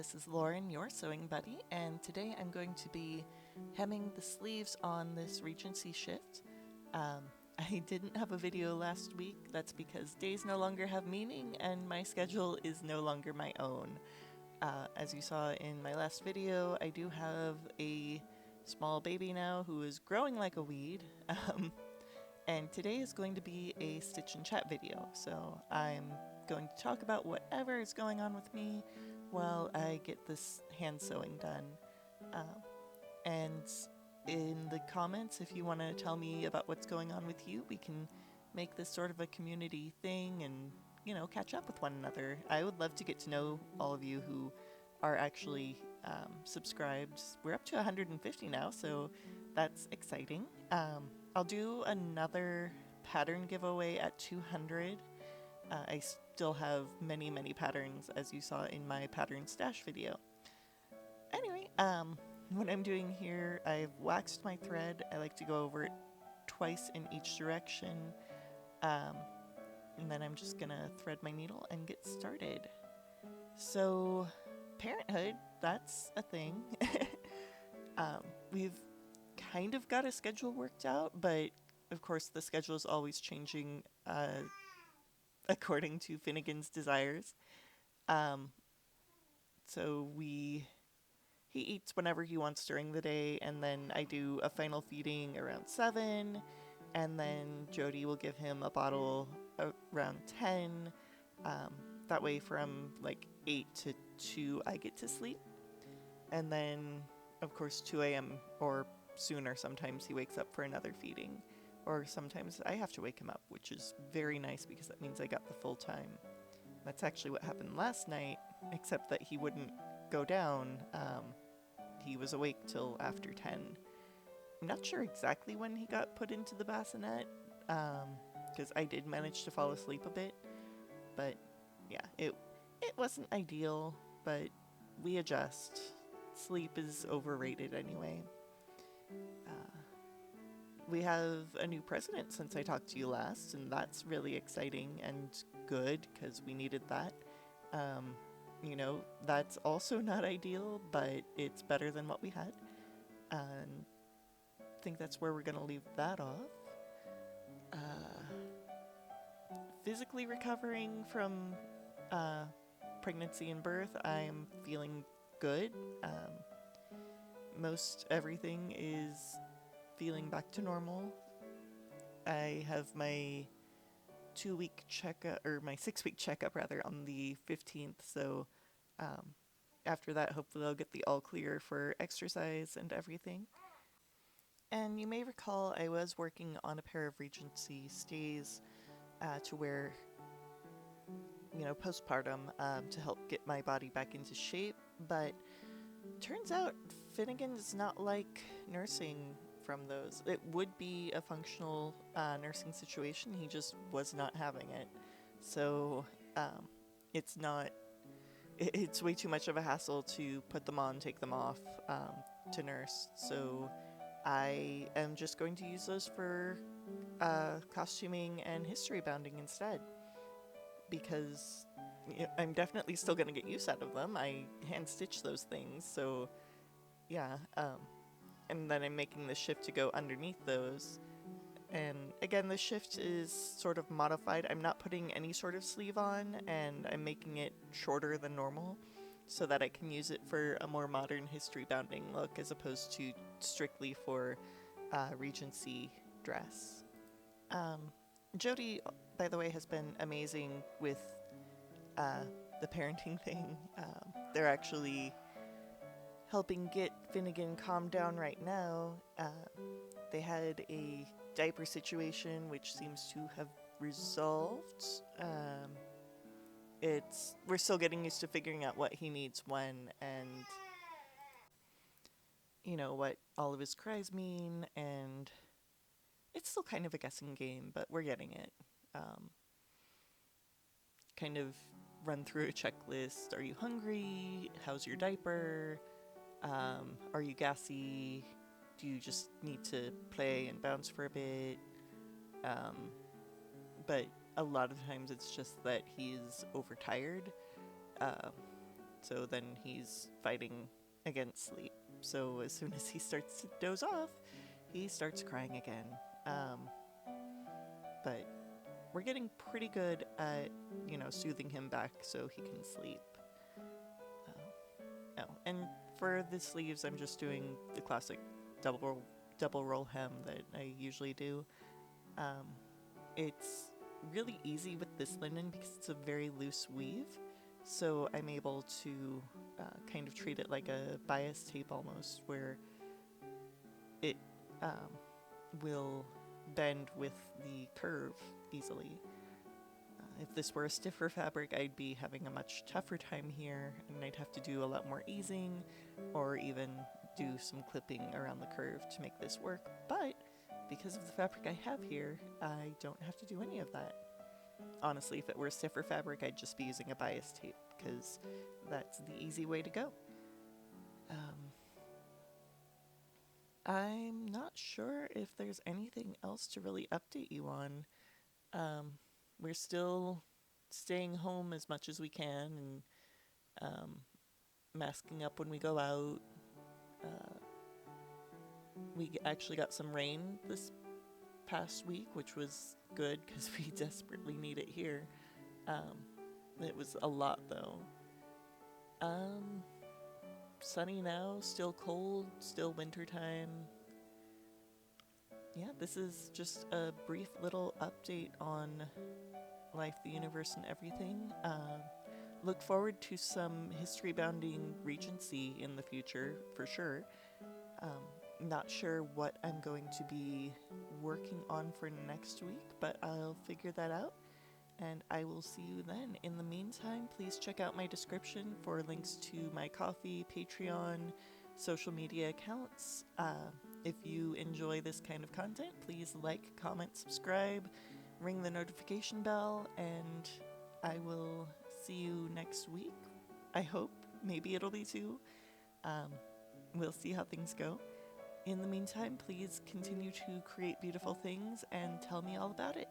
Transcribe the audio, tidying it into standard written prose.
this is Lauren, your sewing buddy, and today I'm going to be hemming the sleeves on this Regency shift. I didn't have a video last week. That's because days no longer have meaning and my schedule is no longer my own. As you saw in my last video, I do have a small baby now who is growing like a weed. And today is going to be a stitch and chat video, so I'm going to talk about whatever is going on with me while I get this hand sewing done. And in the comments, if you want to tell me about what's going on with you, we can make this sort of a community thing and, catch up with one another. I would love to get to know all of you who are actually subscribed. We're up to 150 now, so that's exciting. I'll do another pattern giveaway at 200. I still have many patterns, as you saw in my pattern stash video. Anyway, what I'm doing here, I've waxed my thread. I like to go over it twice in each direction. And then I'm just gonna thread my needle and get started. So, parenthood, that's a thing. We've kind of got a schedule worked out, but of course the schedule is always changing according to Finnegan's desires. So he eats whenever he wants during the day, and then I do a final feeding around 7, and then Jody will give him a bottle around 10. That way from like 8 to 2 I get to sleep. And then of course 2 a.m. or sooner sometimes he wakes up for another feeding, or sometimes I have to wake him up, which is very nice because that means I got the full time. That's actually what happened last night, except that he wouldn't go down. He was awake till after 10. I'm not sure exactly when he got put into the bassinet, because I did manage to fall asleep a bit, but yeah, it wasn't ideal, but we adjust. Sleep is overrated anyway. We have a new president since I talked to you last, and that's really exciting and good because we needed that. That's also not ideal, but it's better than what we had. And I think that's where we're going to leave that off. Physically recovering from pregnancy and birth, I'm feeling good. Most everything is feeling back to normal. I have my 2-week checkup, or my 6-week checkup rather, on the 15th, so after that hopefully I'll get the all clear for exercise and everything. And you may recall I was working on a pair of Regency stays to wear, postpartum, to help get my body back into shape, but turns out Finnegan does not like nursing from those. It would be a functional nursing situation, he just was not having it. So it's way too much of a hassle to put them on, take them off, to nurse. So I am just going to use those for costuming and history bounding instead, because I'm definitely still going to get use out of them. I hand stitch those things, so yeah. And then I'm making the shift to go underneath those. And again, the shift is sort of modified. I'm not putting any sort of sleeve on, and I'm making it shorter than normal so that I can use it for a more modern history bounding look as opposed to strictly for Regency dress. Jody, by the way, has been amazing with the parenting thing. They're actually helping get Finnegan calmed down right now. They had a diaper situation which seems to have resolved. We're still getting used to figuring out what he needs when, and what all of his cries mean, and it's still kind of a guessing game, but we're getting it. Kind of run through a checklist. Are you hungry? How's your diaper? Are you gassy? Do you just need to play and bounce for a bit? But a lot of times it's just that he's overtired. so then he's fighting against sleep. So as soon as he starts to doze off, he starts crying again. But we're getting pretty good at, soothing him back so he can sleep. And for the sleeves, I'm just doing the classic double roll hem that I usually do. It's really easy with this linen because it's a very loose weave, so I'm able to kind of treat it like a bias tape almost, where it will bend with the curve easily. If this were a stiffer fabric, I'd be having a much tougher time here, and I'd have to do a lot more easing or even do some clipping around the curve to make this work. But because of the fabric I have here, I don't have to do any of that. Honestly, if it were a stiffer fabric, I'd just be using a bias tape because that's the easy way to go. I'm not sure if there's anything else to really update you on. We're still staying home as much as we can and masking up when we go out. We actually got some rain this past week, which was good because we desperately need it here. It was a lot though. Sunny now, still cold, still wintertime. Yeah, this is just a brief little update on life, the universe, and everything. Look forward to some history-bounding Regency in the future, for sure. Not sure what I'm going to be working on for next week, but I'll figure that out, and I will see you then. In the meantime, please check out my description for links to my Ko-fi, Patreon, social media accounts. If you enjoy this kind of content, please like, comment, subscribe, ring the notification bell, and I will see you next week. I hope. Maybe it'll be two. We'll see how things go. In the meantime, please continue to create beautiful things and tell me all about it.